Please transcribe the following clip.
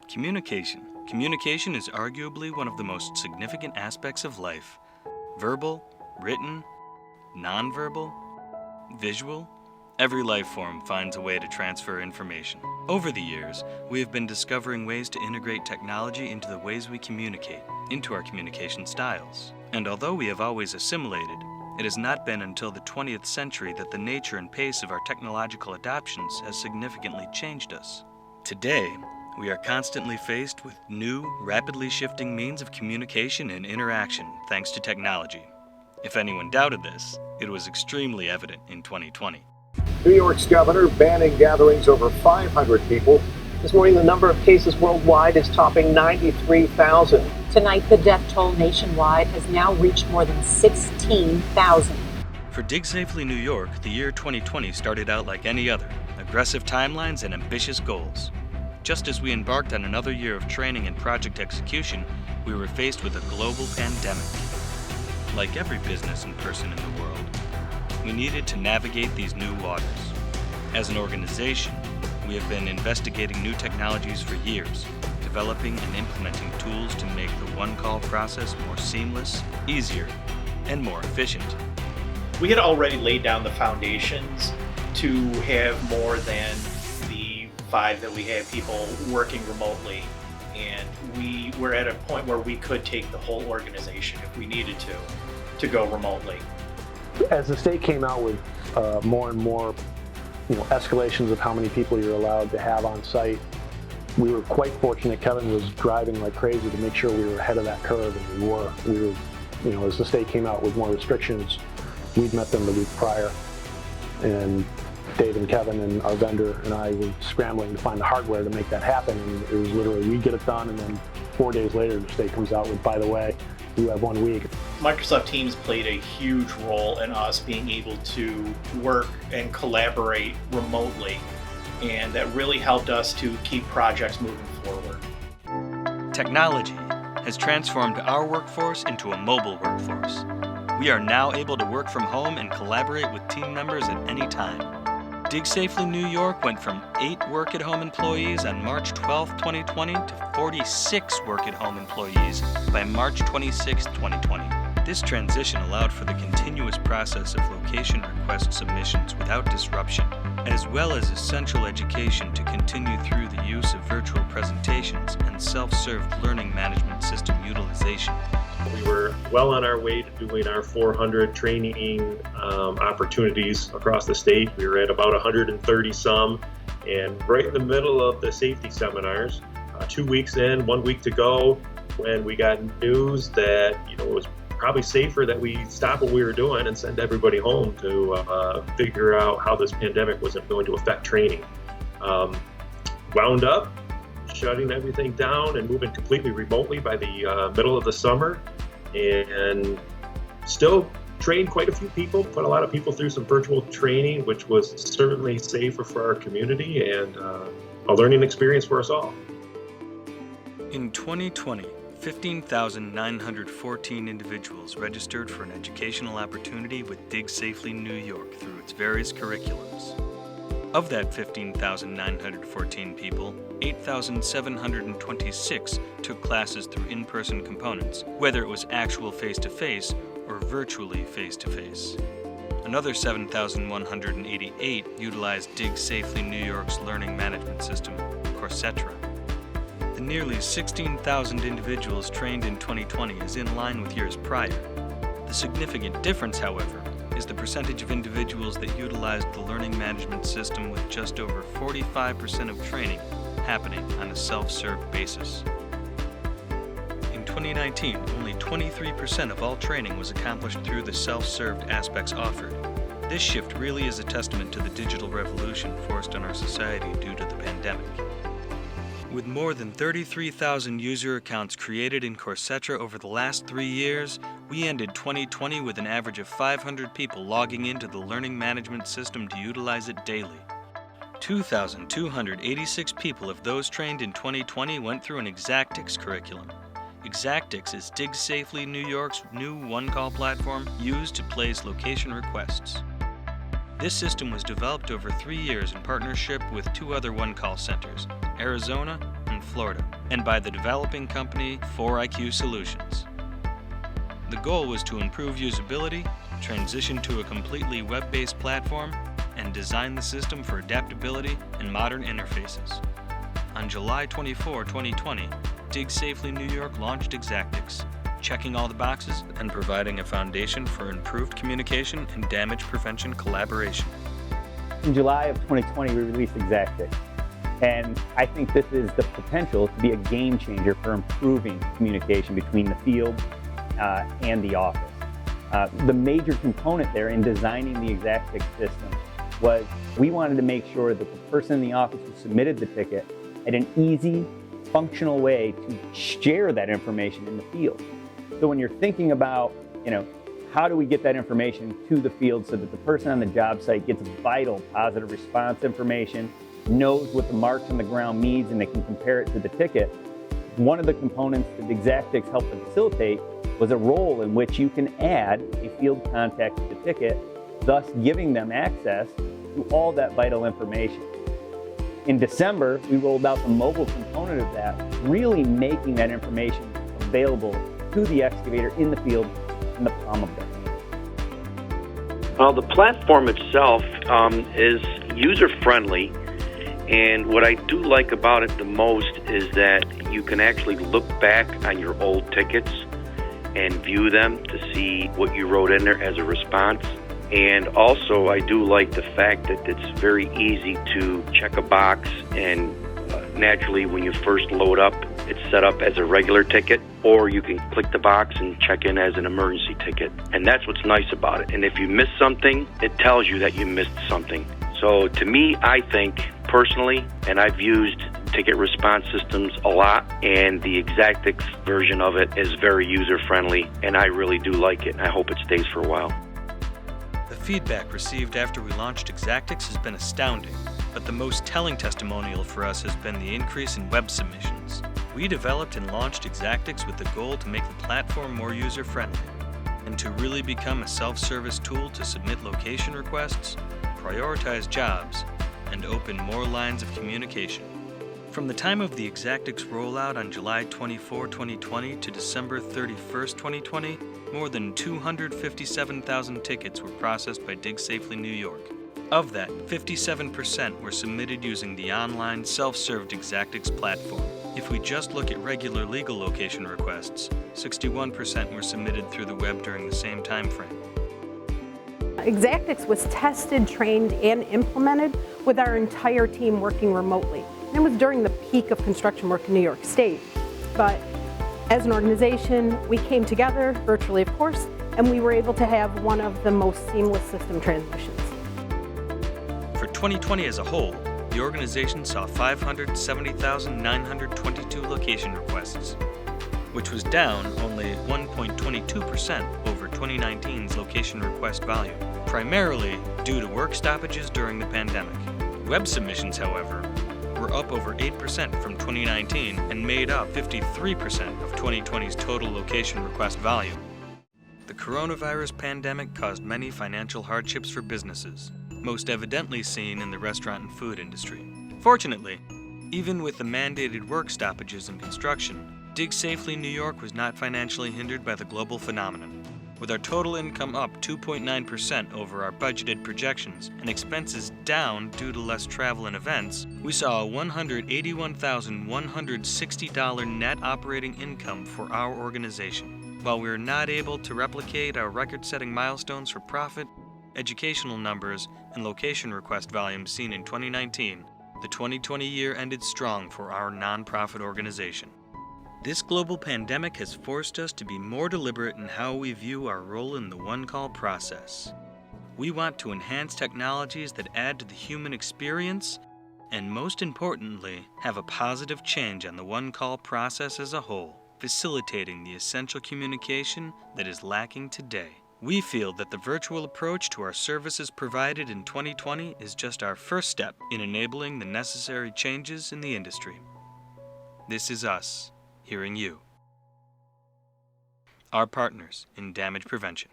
Communication. Communication is arguably one of the most significant aspects of life. Verbal, written, nonverbal, visual. Every life form finds a way to transfer information. Over the years, we have been discovering ways to integrate technology into the ways we communicate, into our communication styles. And although we have always assimilated, it has not been until the 20th century that the nature and pace of our technological adoptions has significantly changed us. Today, we are constantly faced with new, rapidly shifting means of communication and interaction thanks to technology. If anyone doubted this, it was extremely evident in 2020. New York's governor banning gatherings over 500 people. This morning, the number of cases worldwide is topping 93,000. Tonight, the death toll nationwide has now reached more than 16,000. For Dig Safely New York, the year 2020 started out like any other, aggressive timelines and ambitious goals. Just as we embarked on another year of training and project execution, we were faced with a global pandemic. Like every business and person in the world, we needed to navigate these new waters. As an organization, we have been investigating new technologies for years, developing and implementing tools to make the one-call process more seamless, easier, and more efficient. We had already laid down the foundations to have more than the 5 that we had people working remotely, and we were at a point where we could take the whole organization if we needed to go remotely. As the state came out with more and more escalations of how many people you're allowed to have on site, we were quite fortunate. Kevin was driving like crazy to make sure we were ahead of that curve, and we were, as the state came out with more restrictions, we'd met them the week prior, and Dave and Kevin and our vendor and I were scrambling to find the hardware to make that happen, and it was literally, we get it done, and then 4 days later, the state comes out with, by the way, you have 1 week. Microsoft Teams played a huge role in us being able to work and collaborate remotely, and that really helped us to keep projects moving forward. Technology has transformed our workforce into a mobile workforce. We are now able to work from home and collaborate with team members at any time. Dig Safely New York went from 8 work-at-home employees on March 12, 2020 to 46 work-at-home employees by March 26, 2020. This transition allowed for the continuous process of location request submissions without disruption, as well as essential education to continue through the use of virtual presentations and self-served learning management system utilization. We were well on our way to doing our 400 training opportunities across the state. We were at about 130 some, and right in the middle of the safety seminars, 2 weeks in, 1 week to go, when we got news that it was probably safer that we stop what we were doing and send everybody home to figure out how this pandemic wasn't going to affect training. Wound up shutting everything down and moving completely remotely by the middle of the summer, and still trained quite a few people, put a lot of people through some virtual training, which was certainly safer for our community and a learning experience for us all. In 2020, 15,914 individuals registered for an educational opportunity with Dig Safely New York through its various curriculums. Of that 15,914 people, 8,726 took classes through in-person components, whether it was actual face-to-face or virtually face-to-face. Another 7,188 utilized Dig Safely New York's learning management system, Corsetra. The nearly 16,000 individuals trained in 2020 is in line with years prior. The significant difference, however, is the percentage of individuals that utilized the learning management system, with just over 45% of training happening on a self-serve basis. In 2019, only 23% of all training was accomplished through the self-served aspects offered. This shift really is a testament to the digital revolution forced on our society due to the pandemic. With more than 33,000 user accounts created in Corsetra over the last 3 years, we ended 2020 with an average of 500 people logging into the learning management system to utilize it daily. 2,286 people of those trained in 2020 went through an Exactix curriculum. Exactix is Dig Safely New York's new one-call platform used to place location requests. This system was developed over 3 years in partnership with 2 other one-call centers, Arizona and Florida, and by the developing company 4IQ Solutions. The goal was to improve usability, transition to a completely web-based platform, and design the system for adaptability and modern interfaces. On July 24, 2020, Dig Safely New York launched Exactix, checking all the boxes and providing a foundation for improved communication and damage prevention collaboration. In July of 2020, we released Exactix, and I think this is the potential to be a game changer for improving communication between the field and the office. The major component there in designing the Exactix system was we wanted to make sure that the person in the office who submitted the ticket had an easy, functional way to share that information in the field. So when you're thinking about, how do we get that information to the field so that the person on the job site gets vital positive response information, knows what the marks on the ground means, and they can compare it to the ticket, one of the components that Exactix helped to facilitate was a role in which you can add a field contact to the ticket, thus giving them access to all that vital information. In December, we rolled out the mobile component of that, really making that information available to the excavator in the field in the palm of their hand. Well, the platform itself is user-friendly, and what I do like about it the most is that you can actually look back on your old tickets and view them to see what you wrote in there as a response. And also, I do like the fact that it's very easy to check a box, and naturally, when you first load up, it's set up as a regular ticket, or you can click the box and check in as an emergency ticket. And that's what's nice about it. And if you miss something, it tells you that you missed something. So to me, I think personally, and I've used ticket response systems a lot, and the Exactix version of it is very user-friendly, and I really do like it, and I hope it stays for a while. The feedback received after we launched Exactix has been astounding, but the most telling testimonial for us has been the increase in web submissions. We developed and launched Exactix with the goal to make the platform more user-friendly, and to really become a self-service tool to submit location requests, prioritize jobs, and open more lines of communication. From the time of the Exactix rollout on July 24, 2020 to December 31, 2020, more than 257,000 tickets were processed by Dig Safely New York. Of that, 57% were submitted using the online self-served Exactix platform. If we just look at regular legal location requests, 61% were submitted through the web during the same time frame. Exactix was tested, trained, and implemented with our entire team working remotely. And it was during the peak of construction work in New York State. But as an organization, we came together, virtually of course, and we were able to have one of the most seamless system transitions. For 2020 as a whole, the organization saw 570,922 location requests, which was down only 1.22% over 2019's location request volume, primarily due to work stoppages during the pandemic. Web submissions, however, were up over 8% from 2019 and made up 53% of 2020's total location request volume. The coronavirus pandemic caused many financial hardships for businesses, most evidently seen in the restaurant and food industry. Fortunately, even with the mandated work stoppages in construction, Dig Safely New York was not financially hindered by the global phenomenon. With our total income up 2.9% over our budgeted projections and expenses down due to less travel and events, we saw a $181,160 net operating income for our organization. While we were not able to replicate our record-setting milestones for profit, educational numbers, and location request volumes seen in 2019, the 2020 year ended strong for our nonprofit organization. This global pandemic has forced us to be more deliberate in how we view our role in the one-call process. We want to enhance technologies that add to the human experience and, most importantly, have a positive change on the one-call process as a whole, facilitating the essential communication that is lacking today. We feel that the virtual approach to our services provided in 2020 is just our first step in enabling the necessary changes in the industry. This is us. Hearing you. Our partners in damage prevention.